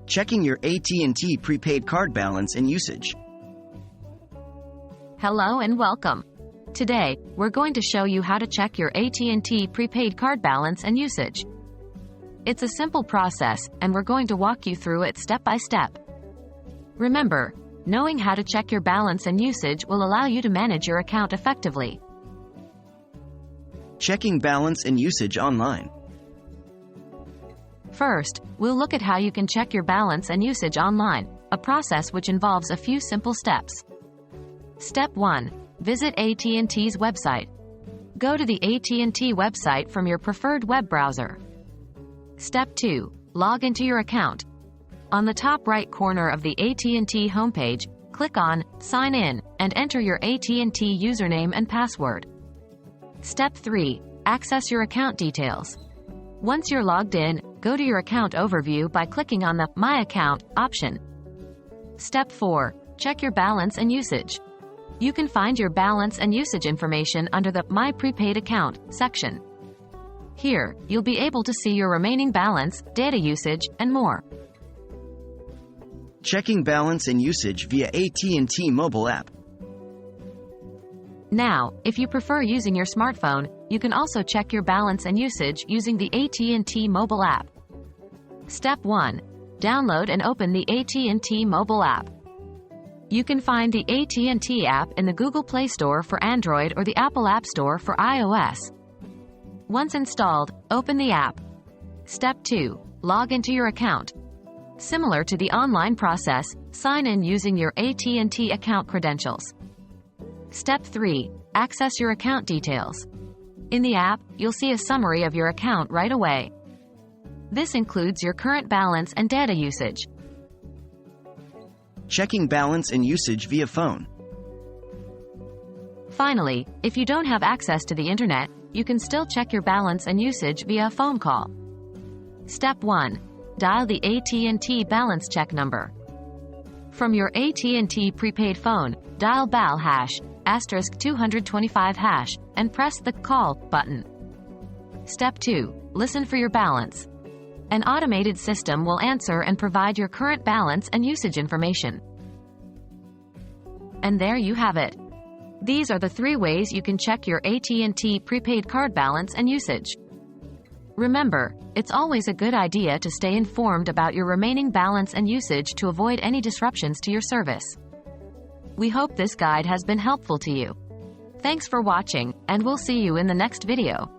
Checking your AT&T prepaid card balance and usage. Hello and welcome. Today, we're going to show you how to check your AT&T prepaid card balance and usage. It's a simple process, and we're going to walk you through it step by step. Remember, knowing how to check your balance and usage will allow you to manage your account effectively. Checking balance and usage online. First, we'll look at how you can check your balance and usage online, a process which involves a few simple steps. Step 1. Visit AT&T's website. Go to the AT&T website from your preferred web browser. Step 2. Log into your account. On the top right corner of the AT&T homepage, click on Sign In and enter your AT&T username and password. Step 3. Access your account details. Once you're logged in, go to your account overview by clicking on the My Account option. Step 4. Check your balance and usage. You can find your balance and usage information under the My Prepaid Account section. Here, you'll be able to see your remaining balance, data usage, and more. Checking balance and usage via AT&T mobile app. Now, if you prefer using your smartphone, you can also check your balance and usage using the AT&T mobile app. Step 1. Download and open the AT&T mobile app. You can find the AT&T app in the Google Play Store for Android or the Apple App Store for iOS. Once installed, open the app. Step 2. Log into your account. Similar to the online process, sign in using your AT&T account credentials. Step 3. Access your account details. In the app, you'll see a summary of your account right away. This includes your current balance and data usage. Checking balance and usage via phone. Finally, if you don't have access to the internet, you can still check your balance and usage via a phone call. Step 1. Dial the AT&T balance check number. From your AT&T prepaid phone, dial BAL *225# and press the Call button. Step 2. Listen for your balance. An automated system will answer and provide your current balance and usage information. And there you have it. These are the 3 ways you can check your AT&T prepaid card balance and usage. Remember, it's always a good idea to stay informed about your remaining balance and usage to avoid any disruptions to your service. We hope this guide has been helpful to you. Thanks for watching, and we'll see you in the next video.